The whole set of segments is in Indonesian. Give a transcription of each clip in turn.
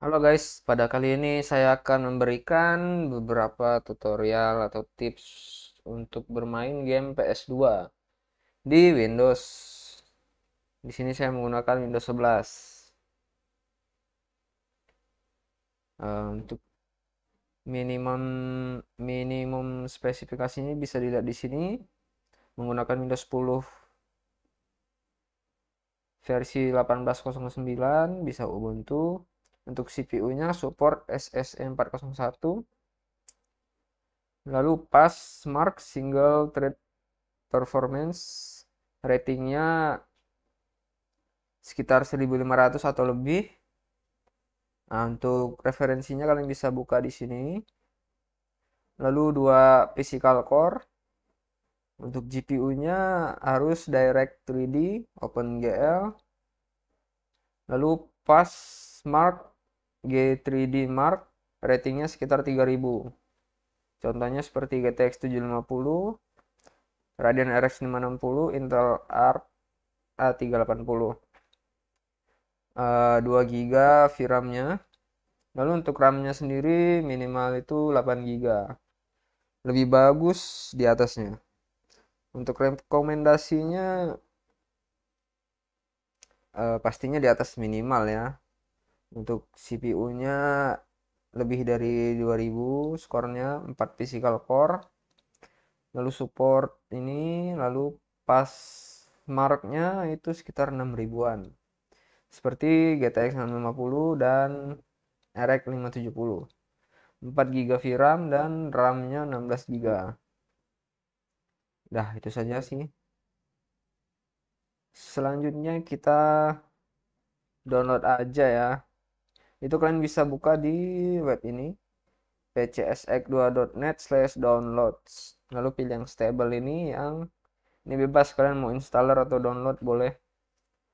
Halo guys, pada kali ini saya akan memberikan beberapa tutorial atau tips untuk bermain game PS2 di Windows. Di sini saya menggunakan Windows 11. Untuk minimum minimum spesifikasinya bisa dilihat di sini menggunakan Windows 10 versi 18.09 bisa Ubuntu. Untuk CPU-nya support SSE 401. Lalu pas Smart Single Thread Performance ratingnya sekitar 1500 atau lebih. Nah, untuk referensinya kalian bisa buka di sini. Lalu dua physical core. Untuk GPU-nya harus Direct 3D OpenGL. Lalu pas Mark G3D Mark ratingnya sekitar 3000. Contohnya seperti GTX 750, Radeon RX 560, Intel Arc A380. 2 GB VRAM-nya. Lalu untuk RAM-nya sendiri minimal itu 8 GB. Lebih bagus di atasnya. Untuk rekomendasinya pastinya di atas minimal ya. Untuk CPU-nya lebih dari 2000 skornya, 4 physical core. Lalu support ini, lalu pas marknya itu sekitar 6 ribuan. Seperti GTX 650 dan RX 570. 4 GB VRAM dan RAM-nya 16 GB. Dah, itu saja sih. Selanjutnya kita download aja ya. Itu kalian bisa buka di web ini pcsx2.net/downloads. Lalu pilih yang stable ini bebas kalian mau installer atau download boleh.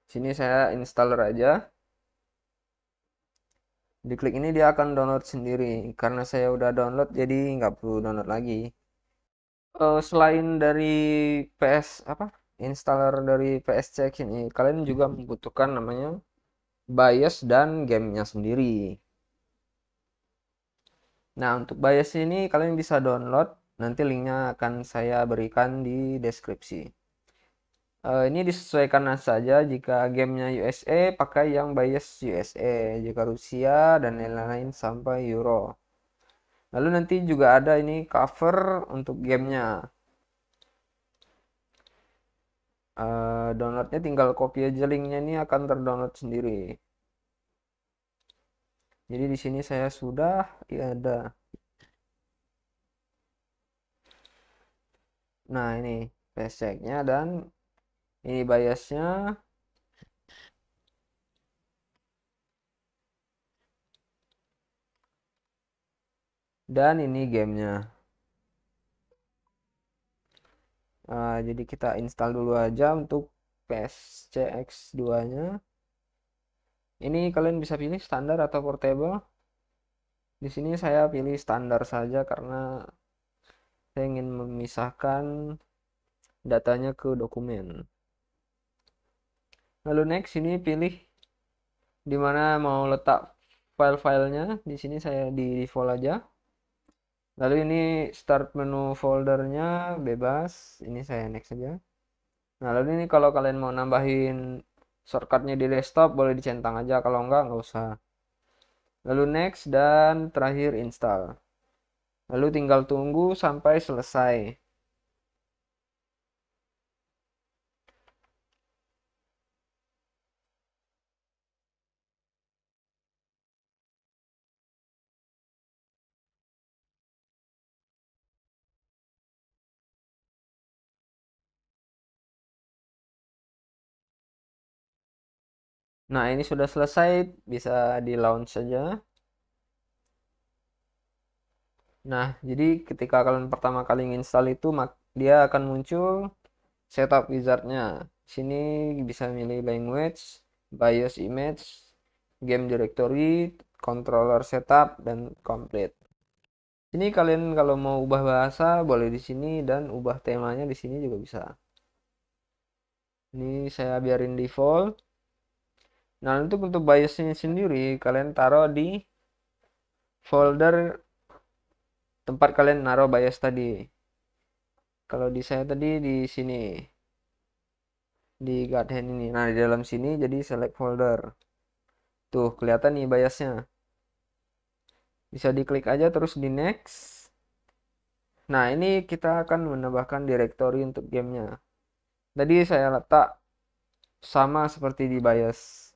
Sini saya installer aja. Diklik ini dia akan download sendiri. Karena saya udah download jadi nggak perlu download lagi. Selain dari PS apa? Installer dari PSCX ini, kalian juga membutuhkan namanya BIOS dan gamenya sendiri. Nah, untuk BIOS ini kalian bisa download, nanti linknya akan saya berikan di deskripsi. Ini disesuaikan saja jika gamenya USA pakai yang BIOS USA, jika Rusia dan lain-lain sampai Euro. Lalu nanti juga ada ini cover untuk gamenya. Downloadnya tinggal copy aja linknya, ini akan terdownload sendiri. Jadi di sini saya sudah ya ada. Nah, ini PC-nya dan ini BIOS-nya dan ini gamenya. Jadi kita install dulu aja untuk PSCX2-nya. Ini kalian bisa pilih standar atau portable. Di sini saya pilih standar saja karena saya ingin memisahkan datanya ke dokumen. Lalu next ini pilih di mana mau letak file-filenya. Di sini saya di default aja. Lalu ini start menu foldernya bebas. Ini saya next saja. Nah, lalu ini kalau kalian mau nambahin shortcutnya di desktop boleh dicentang aja. Kalau enggak, nggak usah. Lalu next dan terakhir install. Lalu tinggal tunggu sampai selesai. Nah, ini sudah selesai, bisa di launch saja. Nah, jadi ketika kalian pertama kali install itu dia akan muncul setup wizardnya. Sini bisa milih language, BIOS image, game directory, controller setup, dan complete. Ini kalian kalau mau ubah bahasa boleh di sini dan ubah temanya di sini juga bisa. Ini saya biarin default. Nah, untuk biasnya sendiri kalian taruh di folder tempat kalian naruh bias tadi. Kalau di saya tadi di sini di Godhand ini. Nah, di dalam sini jadi select folder. Tuh, kelihatan nih biasnya. Bisa diklik aja terus di next. Nah, ini kita akan menambahkan directory untuk gamenya. Tadi saya letak sama seperti di bias.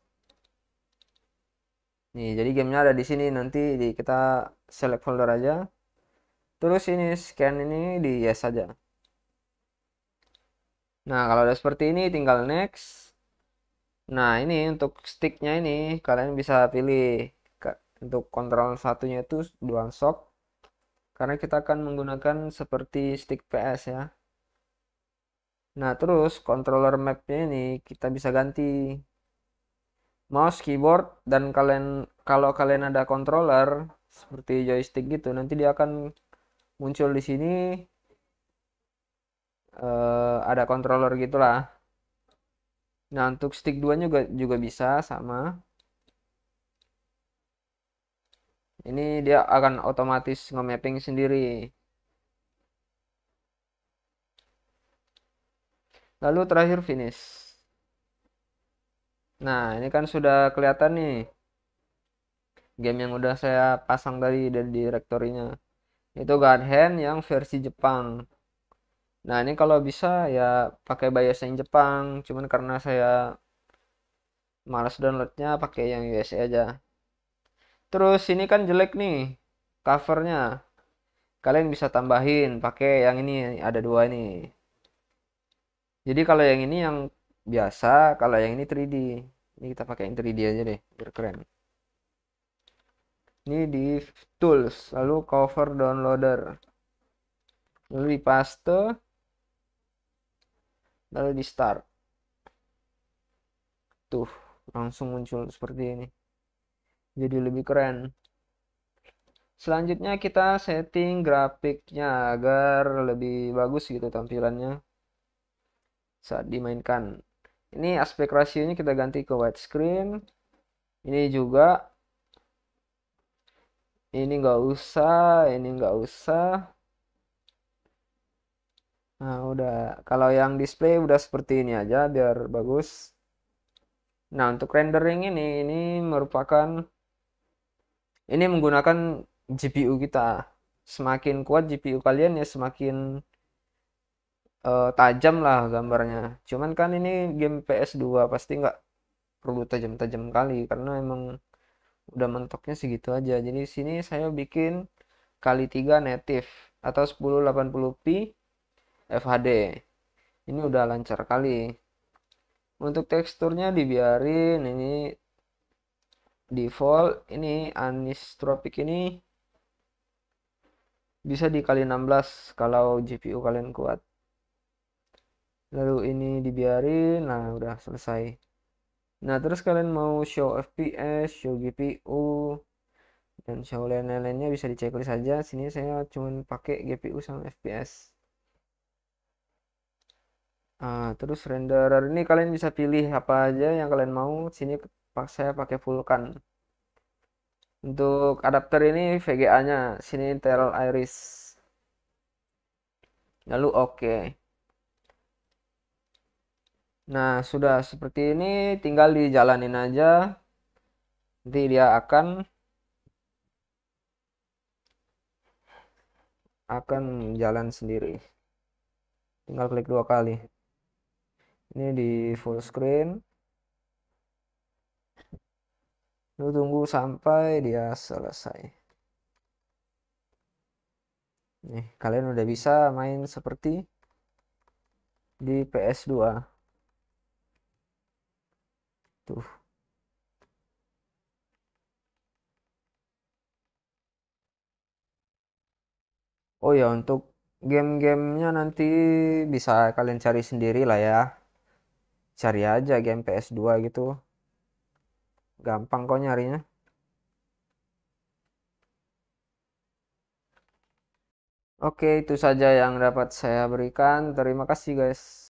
Nih, jadi gamenya ada di sini. Nanti kita select folder aja. Terus ini scan ini di yes saja. Nah, kalau udah seperti ini tinggal next. Nah, ini untuk sticknya ini kalian bisa pilih untuk kontrol satunya itu DualShock karena kita akan menggunakan seperti stick PS ya. Nah, terus controller mapnya ini kita bisa ganti mouse, keyboard, dan kalau kalian ada controller seperti joystick gitu, nanti dia akan muncul di sini ada controller gitulah. Nah, untuk stick 2 juga bisa sama. Ini dia akan otomatis nge-mapping sendiri. Lalu terakhir finish. Nah, ini kan sudah kelihatan nih game yang udah saya pasang tadi dari direktorinya. Itu God Hand yang versi Jepang. Nah, ini kalau bisa ya pakai bahasa yang Jepang. Cuman karena saya malas downloadnya pakai yang USA aja. Terus ini kan jelek nih covernya. Kalian bisa tambahin pakai yang ini ada dua nih. Jadi kalau yang ini yang biasa, kalau yang ini 3D. Ini kita pakai yang 3D aja deh, biar keren. Ini di tools, lalu cover downloader. Lalu di paste, lalu di start. Tuh, langsung muncul seperti ini. Jadi lebih keren. Selanjutnya kita setting grafiknya agar lebih bagus gitu tampilannya saat dimainkan. Ini aspek rasionya kita ganti ke widescreen. Ini juga, ini nggak usah, ini nggak usah. Nah, udah. Kalau yang display udah seperti ini aja biar bagus. Nah, untuk rendering ini merupakan ini menggunakan GPU kita. Semakin kuat GPU kalian ya semakin tajam lah gambarnya. Cuman kan ini game PS2 pasti nggak perlu tajam-tajam kali karena emang udah mentoknya segitu aja. Jadi sini saya bikin kali 3 native atau 1080p FHD. Ini udah lancar kali. Untuk teksturnya dibiarin ini default. Ini anisotropic ini bisa dikali 16 kalau GPU kalian kuat. Lalu ini dibiarin, nah udah selesai. Nah, terus kalian mau show FPS, show GPU, dan show lain-lainnya bisa dicek saja. Sini saya cuma pakai GPU sama FPS. Nah, terus renderer ini kalian bisa pilih apa aja yang kalian mau. Sini saya pakai Vulkan. Untuk adapter ini VGA-nya, sini Intel Iris. Lalu oke. Nah, sudah seperti ini tinggal dijalanin aja. Nanti dia akan jalan sendiri. Tinggal klik 2 kali. Ini di full screen. Lalu tunggu sampai dia selesai. Nih, kalian udah bisa main seperti di PS2. Tuh. Oh ya, untuk game-gamenya nanti bisa kalian cari sendiri lah ya. Cari aja game PS2 gitu. Gampang kok nyarinya. Oke, itu saja yang dapat saya berikan. Terima kasih guys.